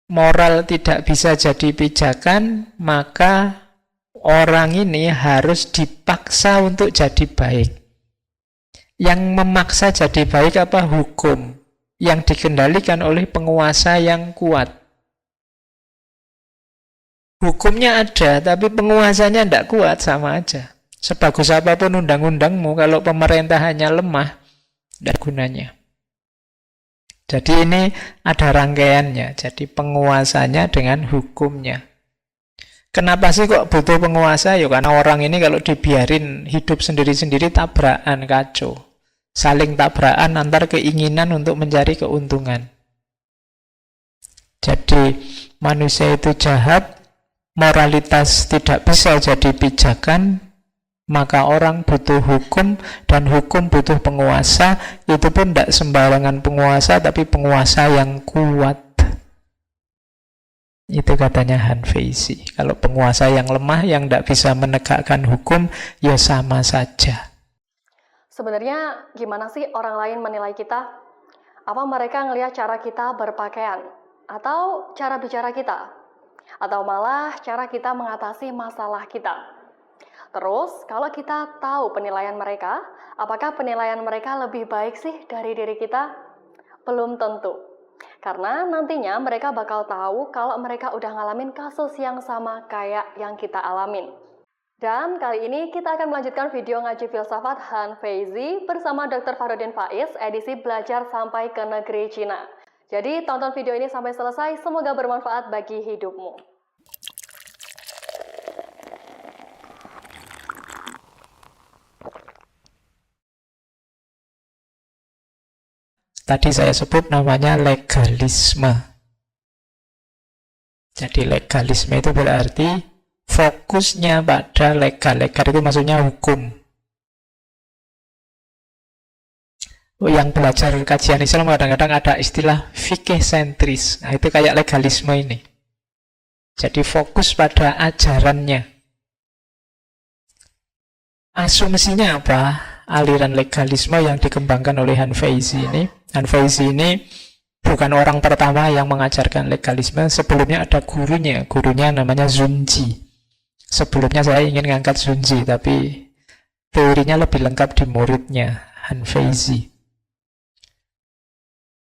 moral tidak bisa jadi pijakan, maka orang ini harus dipaksa untuk jadi baik. Yang memaksa jadi baik apa? Hukum yang dikendalikan oleh penguasa yang kuat. Hukumnya ada, tapi penguasanya tidak kuat, sama aja. Sebagus apapun undang-undangmu, kalau pemerintahannya lemah, tidak gunanya. Jadi ini ada rangkaiannya. Jadi penguasanya dengan hukumnya. Kenapa sih kok butuh penguasa? Ya karena orang ini kalau dibiarin hidup sendiri-sendiri tabrakan, kacau. Saling tabrakan antar keinginan untuk mencari keuntungan. Jadi manusia itu jahat, moralitas tidak bisa jadi pijakan, maka orang butuh hukum, dan hukum butuh penguasa. Itu pun tidak sembarangan penguasa, tapi penguasa yang kuat. Itu katanya Han Feizi. Kalau penguasa yang lemah, yang tidak bisa menegakkan hukum, ya sama saja. Sebenarnya gimana sih orang lain menilai kita? Apa mereka ngelihat cara kita berpakaian? Atau cara bicara kita? Atau malah cara kita mengatasi masalah kita? Terus, kalau kita tahu penilaian mereka, apakah penilaian mereka lebih baik sih dari diri kita? Belum tentu. Karena nantinya mereka bakal tahu kalau mereka udah ngalamin kasus yang sama kayak yang kita alamin. Dan kali ini kita akan melanjutkan video ngaji filsafat Han Feizi bersama Dr. Farudin Faiz, edisi Belajar Sampai ke Negeri Cina. Jadi tonton video ini sampai selesai, semoga bermanfaat bagi hidupmu. Tadi saya sebut namanya legalisme. Jadi legalisme itu berarti fokusnya pada legal. Legal itu maksudnya hukum. Yang belajar kajian Islam kadang-kadang ada istilah fikih sentris. Nah, itu kayak legalisme ini. Jadi fokus pada ajarannya. Asumsinya apa? Aliran legalisme yang dikembangkan oleh Han Feizi ini. Han Feizi ini bukan orang pertama yang mengajarkan legalisme. Sebelumnya ada gurunya. Gurunya namanya Zunji. Sebelumnya saya ingin ngangkat Zunji, tapi teorinya lebih lengkap di muridnya, Han Feizi.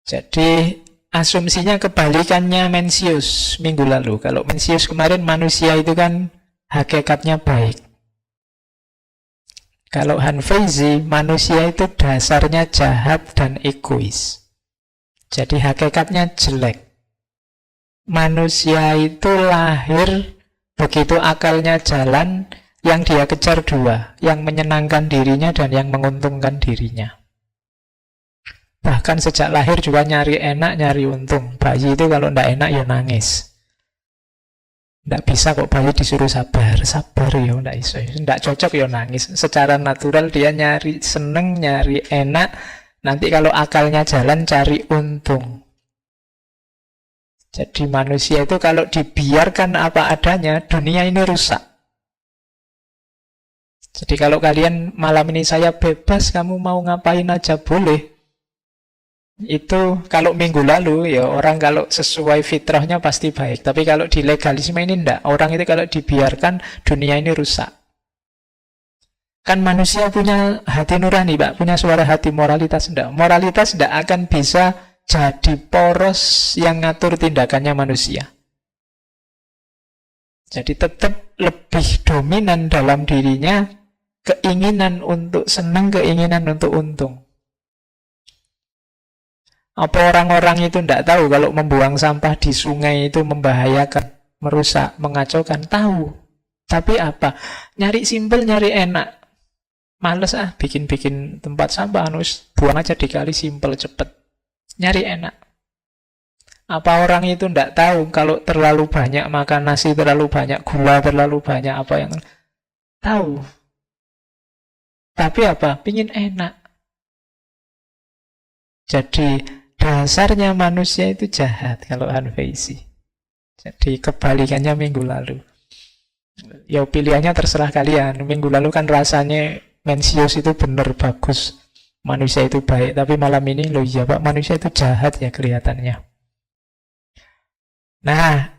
Jadi asumsinya kebalikannya Mencius minggu lalu. Kalau Mencius kemarin manusia itu kan hakikatnya baik. Kalau Han Feizi, manusia itu dasarnya jahat dan egois. Jadi hakikatnya jelek. Manusia itu lahir begitu akalnya jalan, yang dia kejar dua, yang menyenangkan dirinya dan yang menguntungkan dirinya. Bahkan sejak lahir juga nyari enak, nyari untung. Bayi itu kalau tidak enak ya nangis. Tidak bisa kok bayi disuruh sabar ya tidak bisa. Tidak cocok ya nangis. Secara natural dia nyari seneng, nyari enak. Nanti kalau akalnya jalan cari untung. Jadi manusia itu kalau dibiarkan apa adanya, dunia ini rusak. Jadi kalau kalian malam ini saya bebas, kamu mau ngapain aja boleh. Itu kalau minggu lalu ya orang kalau sesuai fitrahnya pasti baik. Tapi kalau di legalisme ini enggak. Orang itu kalau dibiarkan, dunia ini rusak. Kan manusia punya hati nurani, Pak, punya suara hati, moralitas enggak. Moralitas enggak akan bisa jadi poros yang ngatur tindakannya manusia. Jadi tetap lebih dominan dalam dirinya keinginan untuk senang, keinginan untuk untung. Apa orang-orang itu tidak tahu kalau membuang sampah di sungai itu membahayakan, merusak, mengacaukan? Tahu. Tapi apa? Nyari simpel, nyari enak. Males bikin tempat sampah, buang aja di kali, simpel, cepet. Nyari enak. Apa orang itu tidak tahu kalau terlalu banyak makan nasi, terlalu banyak gula, terlalu banyak apa yang tahu. Tapi apa? Pingin enak. Jadi dasarnya manusia itu jahat kalau Han Feizi. Jadi kebalikannya minggu lalu. Ya pilihannya terserah kalian. Minggu lalu kan rasanya Mencius itu benar bagus. Manusia itu baik, tapi malam ini loh iya Pak, manusia itu jahat ya kelihatannya. Nah,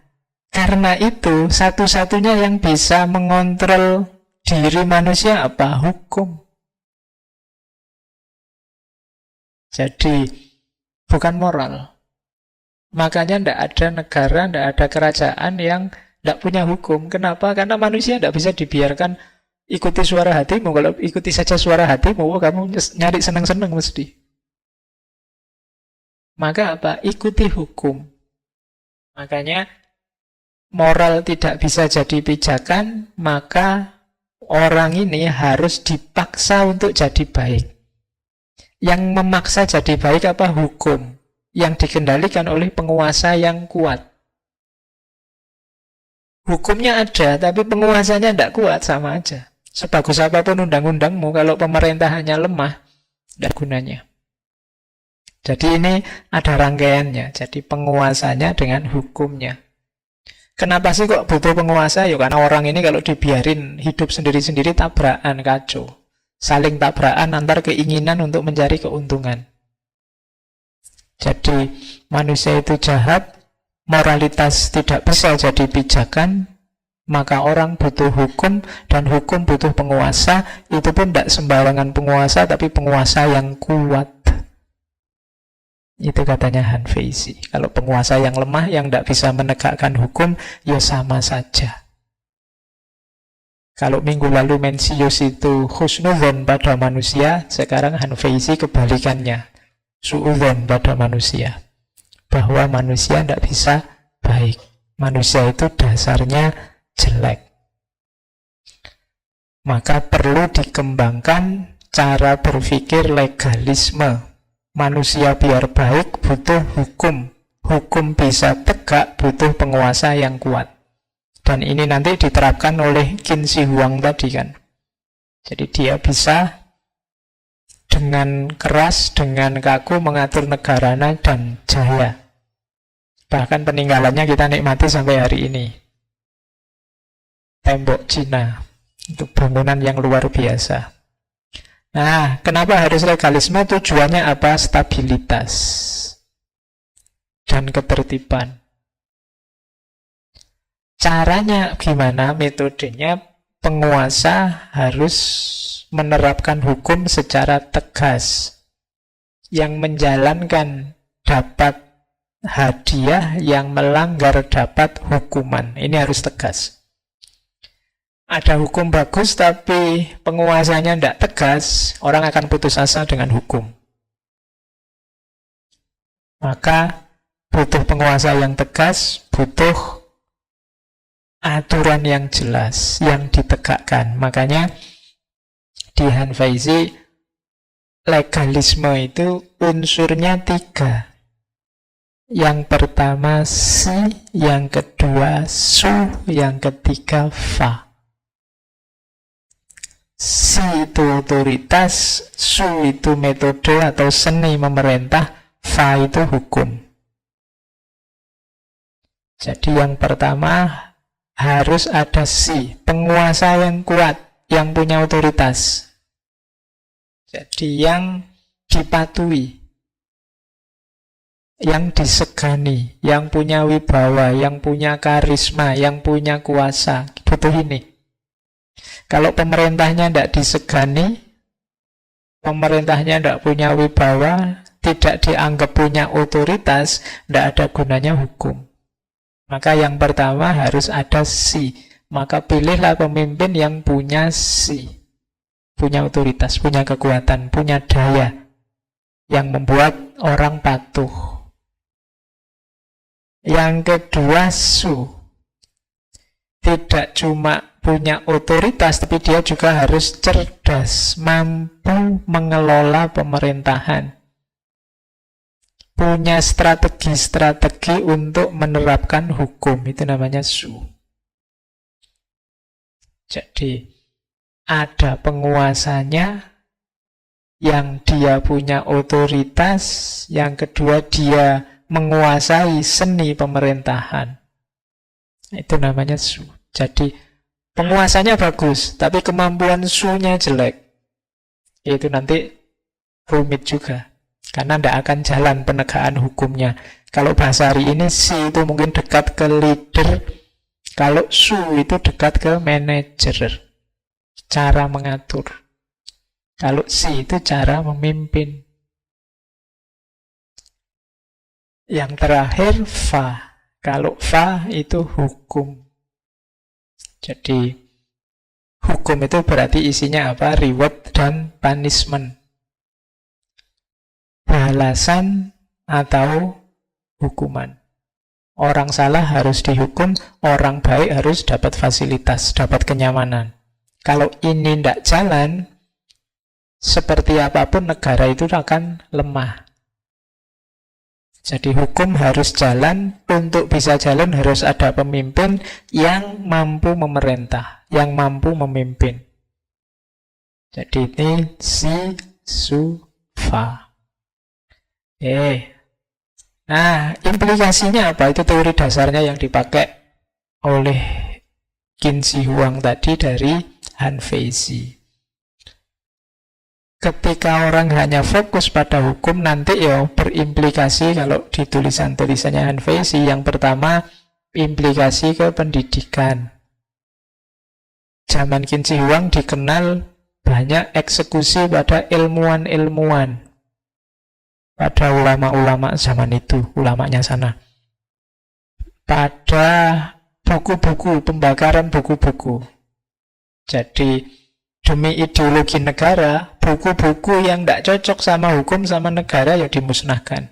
karena itu satu-satunya yang bisa mengontrol diri manusia apa? Hukum. Jadi bukan moral. Makanya tidak ada negara, tidak ada kerajaan yang tidak punya hukum. Kenapa? Karena manusia tidak bisa dibiarkan ikuti suara hatimu. Kalau ikuti saja suara hatimu, kamu nyari senang-senang mesti. Maka apa? Ikuti hukum. Makanya moral tidak bisa jadi pijakan, maka orang ini harus dipaksa untuk jadi baik. Yang memaksa jadi baik apa? Hukum. Yang dikendalikan oleh penguasa yang kuat. Hukumnya ada, tapi penguasanya tidak kuat, sama aja. Sebagus apapun undang-undangmu, kalau pemerintahannya lemah, tidak gunanya. Jadi ini ada rangkaiannya. Jadi penguasanya dengan hukumnya. Kenapa sih kok butuh penguasa? Ya karena orang ini kalau dibiarin hidup sendiri-sendiri tabrakan, kacau. Saling tabrakan antar keinginan untuk mencari keuntungan. Jadi manusia itu jahat, moralitas tidak bisa jadi pijakan, maka orang butuh hukum, dan hukum butuh penguasa. Itu pun tidak sembarangan penguasa, tapi penguasa yang kuat. Itu katanya Han Feizi. Kalau penguasa yang lemah, yang tidak bisa menegakkan hukum, ya sama saja. Kalau minggu lalu Mencius itu husnudzon pada manusia, sekarang Han Feizi kebalikannya, suudzon pada manusia. Bahwa manusia tidak bisa baik. Manusia itu dasarnya jelek. Maka perlu dikembangkan cara berpikir legalisme. Manusia biar baik butuh hukum. Hukum bisa tegak butuh penguasa yang kuat. Dan ini nanti diterapkan oleh Qin Shi Huang tadi kan. Jadi dia bisa dengan keras, dengan kaku mengatur negaranya dan jaya. Bahkan peninggalannya kita nikmati sampai hari ini. Tembok Cina. Itu bangunan yang luar biasa. Nah, kenapa harus legalisme? Tujuannya apa? Stabilitas dan ketertiban. Caranya gimana? Metodenya penguasa harus menerapkan hukum secara tegas. Yang menjalankan dapat hadiah, yang melanggar dapat hukuman. Ini harus tegas. Ada hukum bagus tapi penguasanya tidak tegas, orang akan putus asa dengan hukum. Maka butuh penguasa yang tegas, butuh aturan yang jelas, yang ditegakkan. Makanya di Han Feizi legalisme itu unsurnya 3. Yang pertama si, yang kedua su, yang ketiga fa. Si itu otoritas, su itu metode atau seni memerintah, fa itu hukum. Jadi yang pertama harus ada si, penguasa yang kuat, yang punya otoritas. Jadi yang dipatuhi, yang disegani, yang punya wibawa, yang punya karisma, yang punya kuasa. Butuh ini. Kalau pemerintahnya tidak disegani, pemerintahnya tidak punya wibawa, tidak dianggap punya otoritas, tidak ada gunanya hukum. Maka yang pertama harus ada si. Maka pilihlah pemimpin yang punya si, punya otoritas, punya kekuatan, punya daya, yang membuat orang patuh. Yang kedua su. Tidak cuma punya otoritas, tapi dia juga harus cerdas, mampu mengelola pemerintahan. Punya strategi-strategi untuk menerapkan hukum, itu namanya su. Jadi ada penguasanya yang dia punya otoritas, yang kedua dia menguasai seni pemerintahan. Itu namanya su. Jadi penguasanya bagus, tapi kemampuan su-nya jelek. Itu nanti rumit juga. Karena tidak akan jalan penegakan hukumnya. Kalau bahasa hari ini si itu mungkin dekat ke leader, kalau su itu dekat ke manager, cara mengatur. Kalau si itu cara memimpin. Yang terakhir fa. Kalau fa itu hukum. Jadi hukum itu berarti isinya apa? Reward dan punishment. Balasan atau hukuman. Orang salah harus dihukum, orang baik harus dapat fasilitas, dapat kenyamanan. Kalau ini tidak jalan, seperti apapun negara itu akan lemah. Jadi hukum harus jalan, untuk bisa jalan harus ada pemimpin yang mampu memerintah, yang mampu memimpin. Jadi ini si, su, fa. Nah, implikasinya apa? Itu teori dasarnya yang dipakai oleh Qin Shi Huang tadi dari Han Feizi. Ketika orang hanya fokus pada hukum, nanti ya berimplikasi kalau di tulisan-tulisannya Han Feizi. Yang pertama, implikasi ke pendidikan. Zaman Qin Shi Huang dikenal banyak eksekusi pada ilmuwan-ilmuwan, pada ulama-ulama zaman itu, ulamanya sana. Pada buku-buku, pembakaran buku-buku. Jadi demi ideologi negara, buku-buku yang tidak cocok sama hukum sama negara ya dimusnahkan.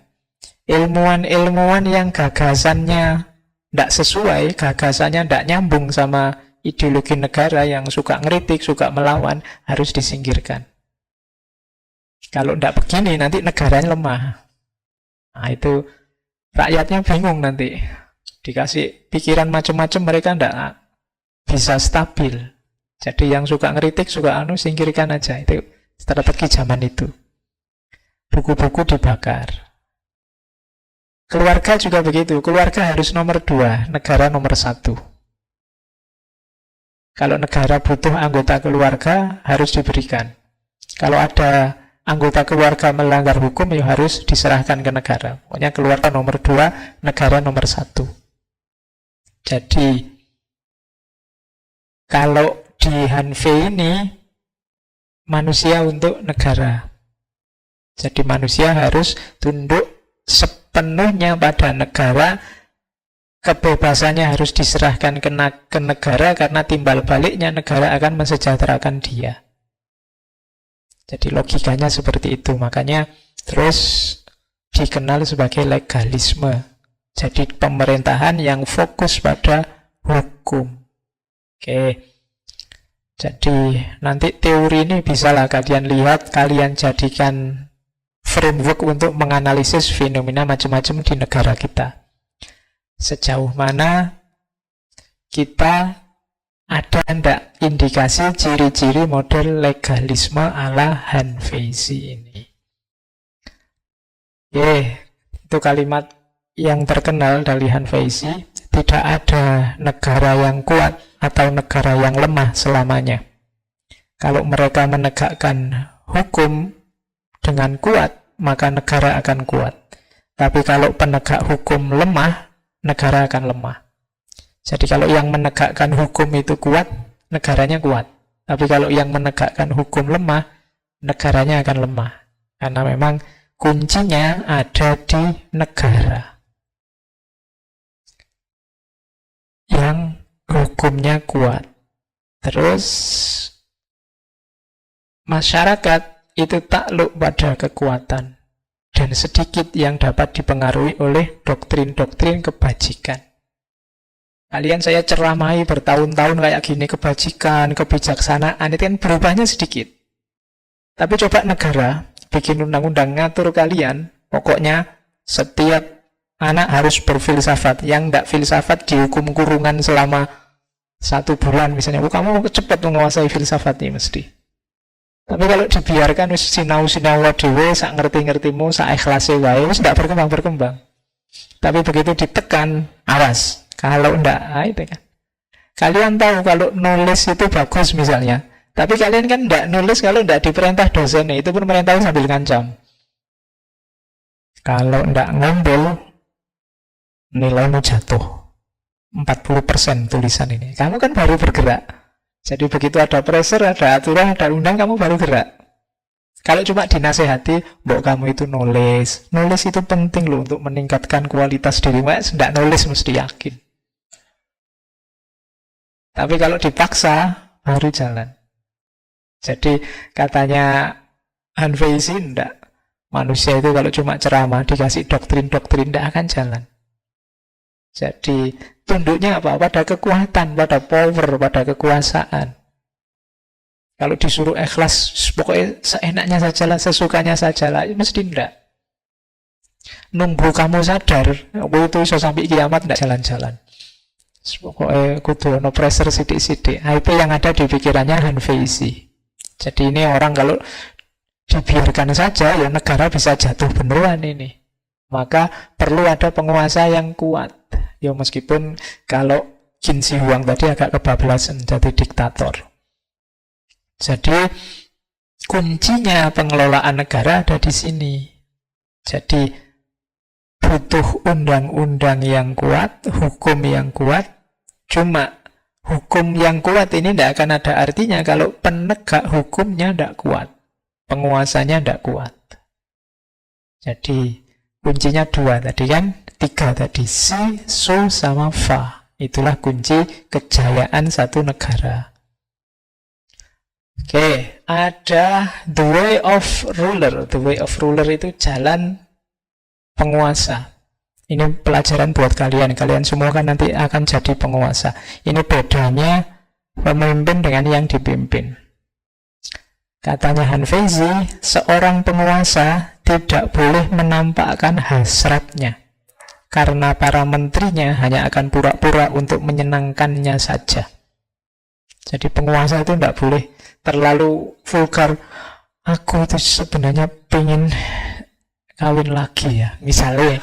Ilmuwan-ilmuwan yang gagasannya tidak sesuai, gagasannya tidak nyambung sama ideologi negara, yang suka ngeritik, suka melawan, harus disingkirkan. Kalau tidak begini, nanti negaranya lemah. Nah itu rakyatnya bingung nanti. Dikasih pikiran macam-macam, mereka tidak bisa stabil. Jadi yang suka ngeritik, suka singkirkan aja. Itu strategi zaman itu. Buku-buku dibakar. Keluarga juga begitu. Keluarga harus nomor 2, negara nomor 1. Kalau negara butuh anggota keluarga, harus diberikan. Kalau ada anggota keluarga melanggar hukum, ya harus diserahkan ke negara. Pokoknya keluarga nomor 2, negara nomor 1. Jadi kalau di Han Fei ini manusia untuk negara. Jadi manusia harus tunduk sepenuhnya pada negara. Kebebasannya harus diserahkan ke negara, karena timbal baliknya negara akan mensejahterakan dia. Jadi logikanya seperti itu. Makanya terus dikenal sebagai legalisme. Jadi pemerintahan yang fokus pada hukum. Oke. Jadi nanti teori ini bisalah kalian lihat, kalian jadikan framework untuk menganalisis fenomena macam-macam di negara kita. Sejauh mana kita ada enggak indikasi ciri-ciri model legalisme ala Han Feizi ini. Itu kalimat yang terkenal dari Han Feizi. Tidak ada negara yang kuat atau negara yang lemah selamanya. Kalau mereka menegakkan hukum dengan kuat, maka negara akan kuat. Tapi kalau penegak hukum lemah, negara akan lemah. Jadi kalau yang menegakkan hukum itu kuat, negaranya kuat. Tapi kalau yang menegakkan hukum lemah, negaranya akan lemah. Karena memang kuncinya ada di negara yang hukumnya kuat. Terus masyarakat itu takluk pada kekuatan, dan sedikit yang dapat dipengaruhi oleh doktrin-doktrin kebajikan. Kalian saya ceramahi bertahun-tahun kayak gini, kebajikan, kebijaksanaan, itu kan berubahnya sedikit. Tapi coba negara bikin undang-undang ngatur kalian, pokoknya setiap anak harus berfilsafat. Yang tidak filsafat dihukum kurungan selama 1 bulan misalnya. Kamu cepat menguasai filsafat ini mesti. Tapi kalau dibiarkan sinau-sinau dhewe, sak ngerti-ngertimu, sak ikhlase wae, wis ndak berkembang-berkembang. Tapi begitu ditekan, awas. Kalau ndak, itu kan. Kalian tahu kalau nulis itu bagus misalnya. Tapi kalian kan ndak nulis kalau ndak diperintah dosen, itu pun perintah sambil ngancam. Kalau ndak ngombol, nilaimu jatuh 40% tulisan ini. Kamu kan baru bergerak. Jadi begitu ada pressure, ada aturan, ada undang, kamu baru gerak. Kalau cuma dinasehati, mbok kamu itu nulis. Nulis itu penting loh untuk meningkatkan kualitas dirimu. Tidak nulis mesti yakin. Tapi kalau dipaksa, baru jalan. Jadi katanya Hanfeizi, enggak. Manusia itu kalau cuma ceramah, dikasih doktrin-doktrin, tidak akan jalan. Jadi tunduknya apa? Pada kekuatan, pada power, pada kekuasaan. Kalau disuruh ikhlas, pokoknya seenaknya sajalah, sesukanya sajalah, mesti enggak. Nunggu kamu sadar, aku itu bisa sampai kiamat enggak jalan-jalan. Pokoknya kudu no pressure sidik-sidik. Nah, itu yang ada di pikirannya Hanfeizi. Jadi ini orang kalau dibiarkan saja, ya negara bisa jatuh beneran ini. Maka perlu ada penguasa yang kuat. Ya meskipun kalau Qin Shi Huang tadi agak kebablasan jadi diktator. Jadi kuncinya pengelolaan negara ada di sini. Jadi butuh undang-undang yang kuat, hukum yang kuat. Cuma hukum yang kuat ini tidak akan ada artinya kalau penegak hukumnya tidak kuat, penguasanya tidak kuat. Jadi kuncinya dua tadi kan, tiga tadi, si, su, sama fa. Itulah kunci kejayaan satu negara. Oke, ada the way of ruler. The way of ruler itu jalan penguasa. Ini pelajaran buat kalian. Kalian semua kan nanti akan jadi penguasa. Ini bedanya pemimpin dengan yang dipimpin. Katanya Hanfeizi, seorang penguasa tidak boleh menampakkan hasratnya. Karena para menterinya hanya akan pura-pura untuk menyenangkannya saja. Jadi penguasa itu tidak boleh terlalu vulgar. Aku itu sebenarnya pengen kawin lagi ya, misalnya.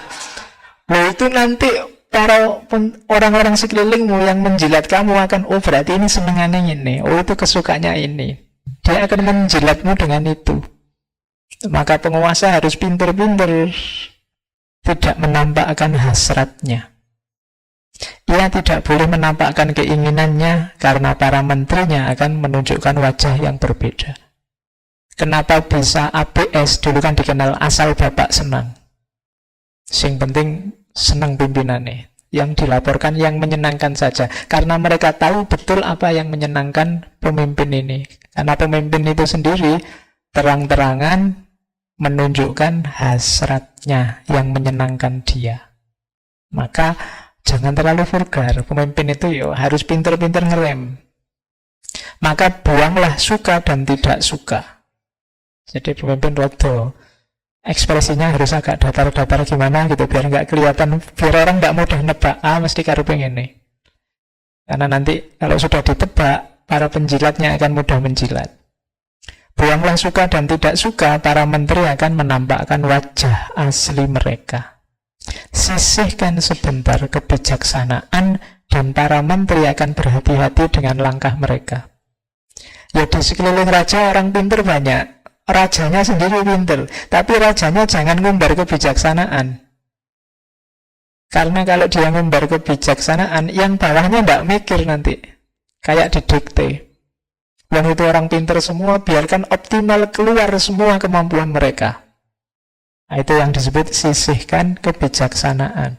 Loh itu nanti para orang-orang sekelilingmu yang menjilat kamu akan, oh berarti ini senengannya ini, oh itu kesukanya ini. Dia akan menjilatmu dengan itu. Maka penguasa harus pintar-pintar tidak menampakkan hasratnya. Ia tidak boleh menampakkan keinginannya karena para menterinya akan menunjukkan wajah yang berbeda. Kenapa bisa ABS? Dulu kan dikenal asal bapak senang. Sing penting senang pimpinannya. Yang dilaporkan yang menyenangkan saja. Karena mereka tahu betul apa yang menyenangkan pemimpin ini. Karena pemimpin itu sendiri terang-terangan menunjukkan hasratnya yang menyenangkan dia. Maka jangan terlalu vulgar. Pemimpin itu harus pintar-pintar ngerem. Maka buanglah suka dan tidak suka. Jadi pemimpin rodo ekspresinya harus agak datar-datar gimana gitu, biar nggak kelihatan, biar orang nggak mudah nebak, mesti kareping ini. Karena nanti kalau sudah ditebak, para penjilatnya akan mudah menjilat. Buanglah suka dan tidak suka, para menteri akan menampakkan wajah asli mereka. Sisihkan sebentar kebijaksanaan dan para menteri akan berhati-hati dengan langkah mereka. Ya di sekeliling raja orang pintar banyak. Rajanya sendiri pintar, tapi rajanya jangan ngumbar kebijaksanaan. Karena kalau dia ngumbar kebijaksanaan, yang bawahnya tidak mikir nanti. Kayak didikte. Yang itu orang pintar semua, biarkan optimal keluar semua kemampuan mereka. Nah, itu yang disebut sisihkan kebijaksanaan.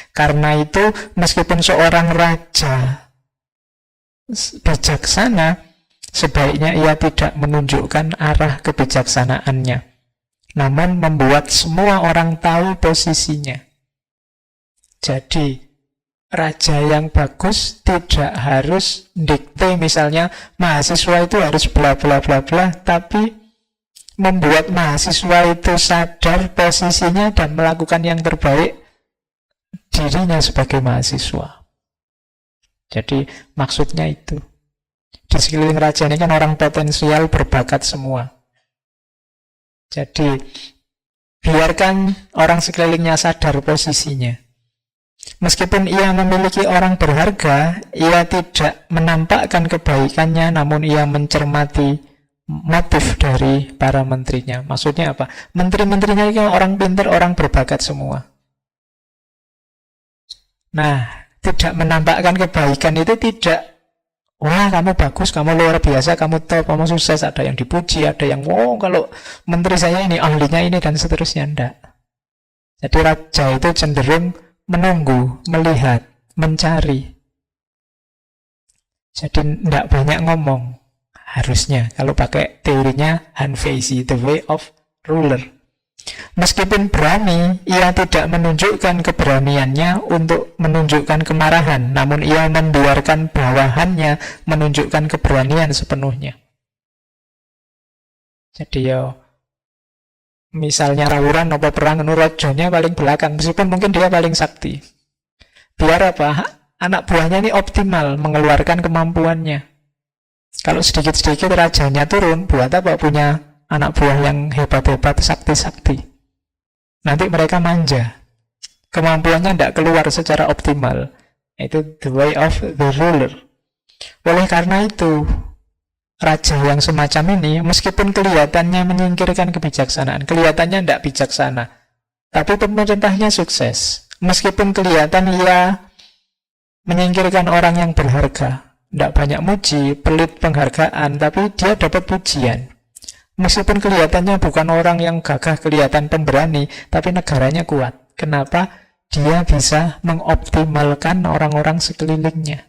Karena itu, meskipun seorang raja bijaksana, sebaiknya ia tidak menunjukkan arah kebijaksanaannya, namun membuat semua orang tahu posisinya. Jadi, raja yang bagus tidak harus dikte misalnya mahasiswa itu harus bla bla bla bla, tapi membuat mahasiswa itu sadar posisinya dan melakukan yang terbaik dirinya sebagai mahasiswa. Jadi, maksudnya itu. Di sekeliling raja ini kan orang potensial berbakat semua. Jadi biarkan orang sekelilingnya sadar posisinya. Meskipun ia memiliki orang berharga, ia tidak menampakkan kebaikannya, namun ia mencermati motif dari para menterinya. Maksudnya apa? Menteri-menterinya ini orang pintar, orang berbakat semua. Nah, tidak menampakkan kebaikan itu tidak, wah kamu bagus, kamu luar biasa, kamu top, kamu sukses. Ada yang dipuji, ada yang, wow kalau menteri saya ini, ahlinya ini, dan seterusnya. Enggak. Jadi raja itu cenderung menunggu, melihat, mencari. Jadi enggak banyak ngomong. Harusnya, kalau pakai teorinya Han Fei Xi, the way of ruler. Meskipun berani, ia tidak menunjukkan keberaniannya untuk menunjukkan kemarahan, namun ia membiarkan bawahannya menunjukkan keberanian sepenuhnya. Jadi ya, misalnya rawuran apa perang, rajonya paling belakang, meskipun mungkin dia paling sakti. Biar apa? Anak buahnya ini optimal mengeluarkan kemampuannya. Kalau sedikit-sedikit rajanya turun, buat apa punya anak buah yang hebat-hebat, sakti-sakti? Nanti mereka manja. Kemampuannya tidak keluar secara optimal. Itu the way of the ruler. Oleh karena itu, raja yang semacam ini, meskipun kelihatannya menyingkirkan kebijaksanaan, kelihatannya tidak bijaksana, tapi pemerintahnya sukses. Meskipun kelihatan ia menyingkirkan orang yang berharga, tidak banyak muji, pelit penghargaan, tapi dia dapat pujian. Meskipun kelihatannya bukan orang yang gagah, kelihatan pemberani, tapi negaranya kuat. Kenapa? Dia bisa mengoptimalkan orang-orang sekelilingnya.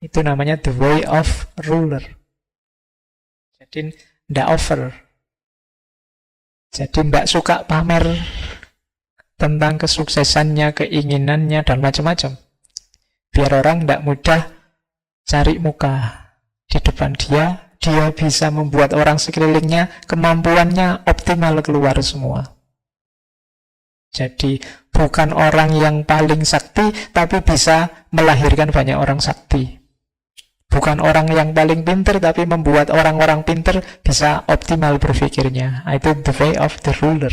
Itu namanya the way of ruler. Jadi tidak over. Jadi tidak suka pamer tentang kesuksesannya, keinginannya, dan macam-macam. Biar orang tidak mudah cari muka di depan dia. Dia bisa membuat orang sekelilingnya kemampuannya optimal keluar semua. Jadi bukan orang yang paling sakti, tapi bisa melahirkan banyak orang sakti. Bukan orang yang paling pinter, tapi membuat orang-orang pinter bisa optimal berpikirnya. Itu the way of the ruler.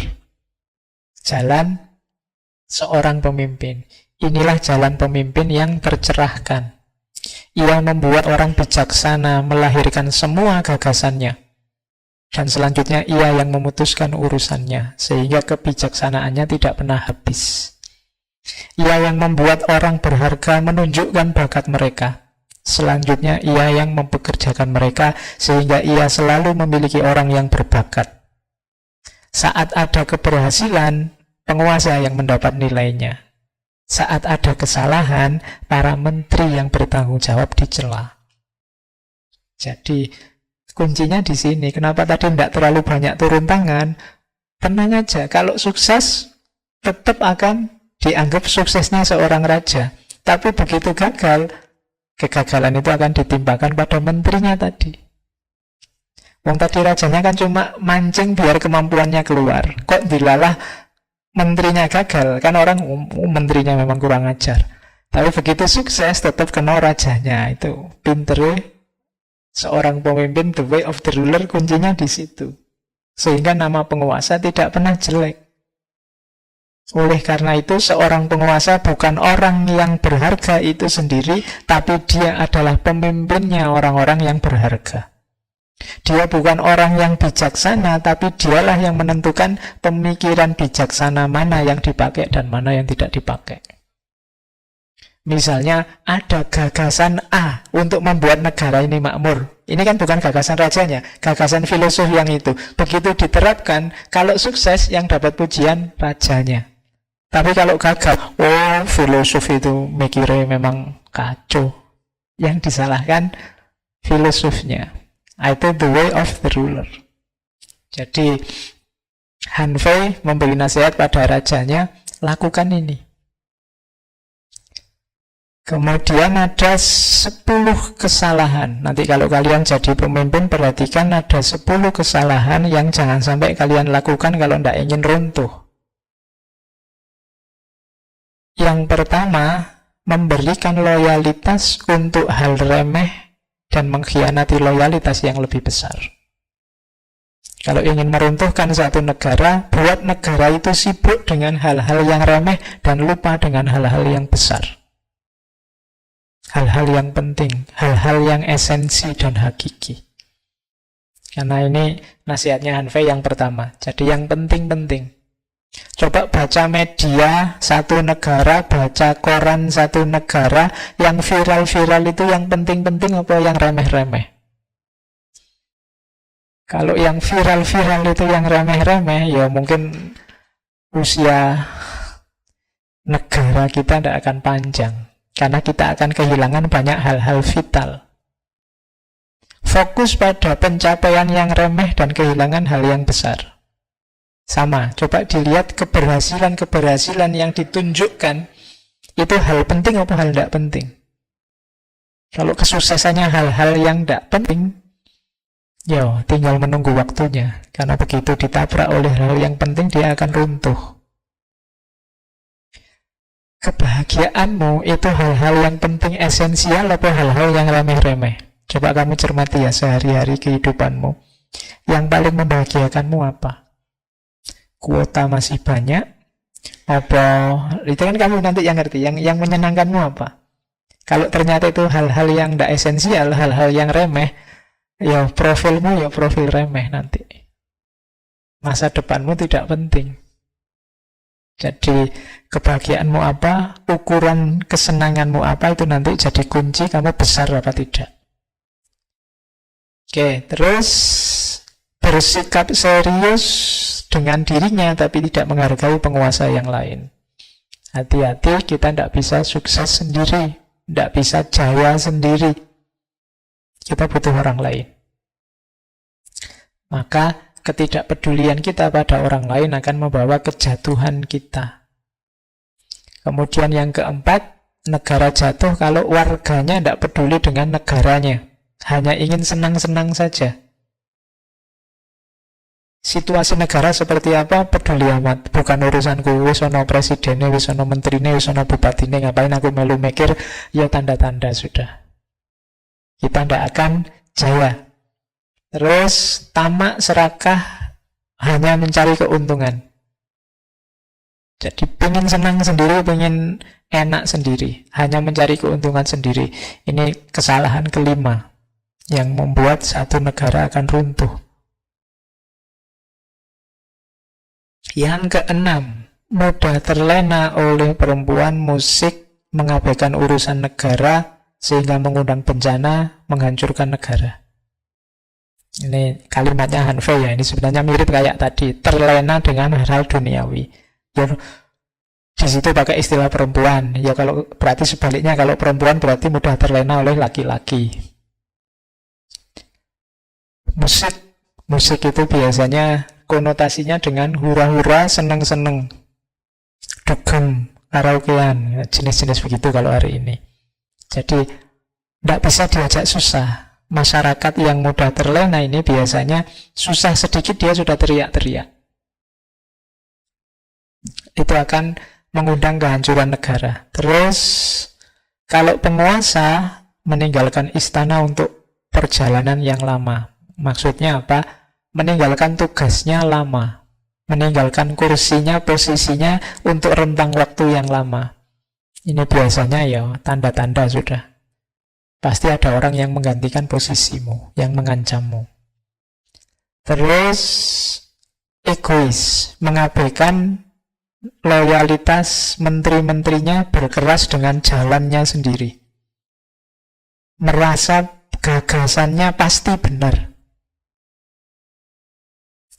Jalan seorang pemimpin. Inilah jalan pemimpin yang tercerahkan. Ia membuat orang bijaksana, melahirkan semua gagasannya. Dan selanjutnya ia yang memutuskan urusannya, sehingga kebijaksanaannya tidak pernah habis. Ia yang membuat orang berharga, menunjukkan bakat mereka. Selanjutnya ia yang mempekerjakan mereka, sehingga ia selalu memiliki orang yang berbakat. Saat ada keberhasilan, penguasa yang mendapat nilainya. Saat ada kesalahan, para menteri yang bertanggung jawab dicela. Jadi kuncinya di sini. Kenapa tadi tidak terlalu banyak turun tangan? Tenang aja, kalau sukses tetap akan dianggap suksesnya seorang raja. Tapi begitu gagal, kegagalan itu akan ditimpakan pada menterinya tadi. Wong tadi rajanya kan cuma mancing biar kemampuannya keluar. Kok dilalah menterinya gagal, kan orang menterinya memang kurang ajar. Tapi begitu sukses tetap kena rajanya. Itu pinternya seorang pemimpin, the way of the ruler, kuncinya di situ. Sehingga nama penguasa tidak pernah jelek. Oleh karena itu seorang penguasa bukan orang yang berharga itu sendiri, tapi dia adalah pemimpinnya orang-orang yang berharga. Dia bukan orang yang bijaksana, tapi dialah yang menentukan pemikiran bijaksana mana yang dipakai dan mana yang tidak dipakai. Misalnya ada gagasan A untuk membuat negara ini makmur. Ini kan bukan gagasan rajanya, gagasan filosof yang itu. Begitu diterapkan, kalau sukses yang dapat pujian rajanya. Tapi kalau gagal, oh filosof itu mikirnya memang kacau. Yang disalahkan filosofnya. Itu the way of the ruler. Jadi Han Fei memberi nasihat pada rajanya, lakukan ini. Kemudian ada 10 kesalahan. Nanti kalau kalian jadi pemimpin, perhatikan ada 10 kesalahan yang jangan sampai kalian lakukan kalau tidak ingin runtuh. Yang pertama, memberikan loyalitas untuk hal remeh dan mengkhianati loyalitas yang lebih besar. Kalau ingin meruntuhkan satu negara, buat negara itu sibuk dengan hal-hal yang remeh dan lupa dengan hal-hal yang besar. Hal-hal yang penting, hal-hal yang esensi dan hakiki. Karena ini nasihatnya Han Fei yang pertama. Jadi yang penting-penting. Coba baca media satu negara, baca koran satu negara, yang viral-viral itu yang penting-penting apa yang remeh-remeh? Kalau yang viral-viral itu yang remeh-remeh, ya mungkin usia negara kita tidak akan panjang. Karena kita akan kehilangan banyak hal-hal vital. Fokus pada pencapaian yang remeh dan kehilangan hal yang besar. Sama, coba dilihat keberhasilan-keberhasilan yang ditunjukkan, itu hal penting apa hal tidak penting. Kalau kesuksesannya hal-hal yang tidak penting, ya tinggal menunggu waktunya. Karena begitu ditabrak oleh hal yang penting, dia akan runtuh. Kebahagiaanmu itu hal-hal yang penting esensial atau hal-hal yang remeh-remeh? Coba kamu cermati ya sehari-hari kehidupanmu. Yang paling membahagiakanmu apa? Kuota masih banyak? Apa? Itu kan kamu nanti yang ngerti. Yang menyenangkanmu apa? Kalau ternyata itu hal-hal yang tidak esensial, hal-hal yang remeh, ya profilmu ya profil remeh nanti. Masa depanmu tidak penting. Jadi kebahagiaanmu apa, ukuran kesenanganmu apa, itu nanti jadi kunci kamu besar apa tidak. Oke, terus bersikap serius dengan dirinya tapi tidak menghargai penguasa yang lain. Hati-hati, kita tidak bisa sukses sendiri, tidak bisa jaya sendiri. Kita butuh orang lain. Maka ketidakpedulian kita pada orang lain akan membawa kejatuhan kita. Kemudian yang keempat, negara jatuh kalau warganya tidak peduli dengan negaranya. Hanya ingin senang-senang saja. Situasi negara seperti apa, peduli amat. Bukan urusanku, wis ono presidennya, wis ono menterine, wis ono bupatine, ngapain aku melu mikir, ya tanda-tanda sudah. Kita tidak akan jaya. Terus tamak serakah hanya mencari keuntungan. Jadi pengen senang sendiri, pengen enak sendiri, hanya mencari keuntungan sendiri. Ini kesalahan kelima yang membuat satu negara akan runtuh. Yang keenam, mudah terlena oleh perempuan, musik, mengabaikan urusan negara sehingga mengundang bencana, menghancurkan negara. Ini kalimatnya Hanfei ya, ini sebenarnya mirip kayak tadi, terlena dengan hal-hal duniawi. Ya, di situ pakai istilah perempuan. Ya kalau berarti sebaliknya, kalau perempuan berarti mudah terlena oleh laki-laki. Musik itu biasanya konotasinya dengan hura-hura, seneng-seneng, dugem, karaokean, jenis-jenis begitu kalau hari ini. Jadi tidak bisa diajak susah. Masyarakat yang mudah terlena ini biasanya susah sedikit dia sudah teriak-teriak. Itu akan mengundang kehancuran negara. Terus kalau penguasa meninggalkan istana untuk perjalanan yang lama. Maksudnya apa? Meninggalkan tugasnya lama. Meninggalkan kursinya, posisinya untuk rentang waktu yang lama. Ini biasanya ya tanda-tanda sudah. Pasti ada orang yang menggantikan posisimu, yang mengancammu. Terus egois, mengabaikan loyalitas menteri-menterinya, berkeras dengan jalannya sendiri. Merasa gagasannya pasti benar.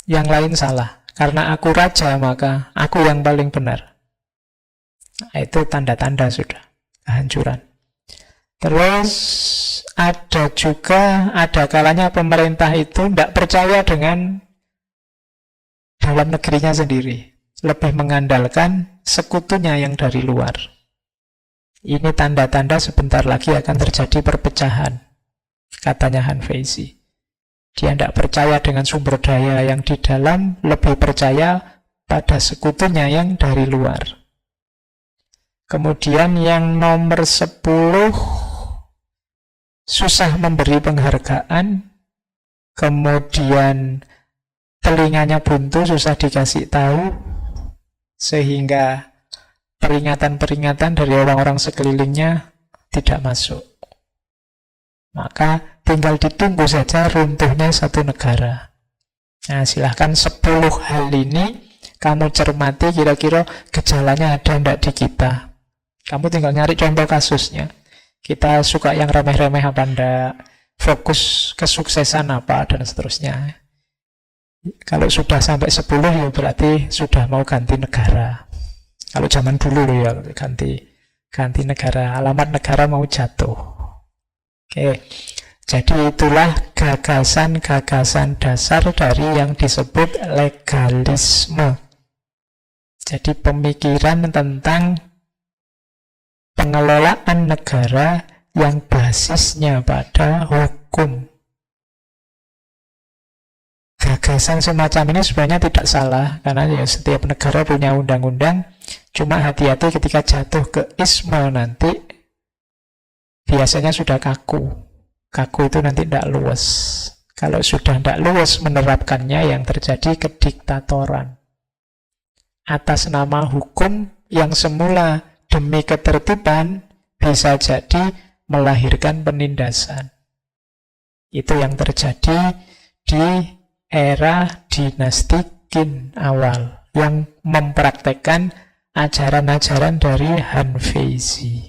Yang lain salah. Karena aku raja, maka aku yang paling benar. Nah, itu tanda-tanda sudah kehancuran. Terus ada kalanya pemerintah itu tidak percaya dengan dalam negerinya sendiri. Lebih mengandalkan sekutunya yang dari luar. Ini tanda-tanda sebentar lagi akan terjadi perpecahan, katanya Hanfei. Dia tidak percaya dengan sumber daya yang di dalam, lebih percaya pada sekutunya yang dari luar. Kemudian yang nomor 10, susah memberi penghargaan, kemudian telinganya buntu, susah dikasih tahu, sehingga peringatan-peringatan dari orang-orang sekelilingnya tidak masuk. Maka tinggal ditunggu saja runtuhnya satu negara. Nah, silahkan 10 hal ini Kamu cermati kira-kira gejalanya ada enggak di kita. Kamu tinggal nyari contoh kasusnya. Kita suka yang remeh-remeh apa enggak, fokus kesuksesan apa, dan seterusnya. Kalau sudah sampai 10 ya berarti sudah mau ganti negara. Kalau zaman dulu ya ganti negara, alamat negara mau jatuh. Oke. Jadi itulah gagasan-gagasan dasar dari yang disebut legalisme. Jadi pemikiran tentang pengelolaan negara yang basisnya pada hukum. Gagasan semacam ini sebenarnya tidak salah, karena ya setiap negara punya undang-undang. Cuma hati-hati ketika jatuh ke isme nanti, biasanya sudah kaku. Kaku itu nanti tidak luwes. Kalau sudah tidak luwes menerapkannya, yang terjadi kediktatoran. Atas nama hukum yang semula demi ketertiban, bisa jadi melahirkan penindasan. Itu yang terjadi di era dinasti Qin awal, yang mempraktekkan ajaran-ajaran dari Han Feizi.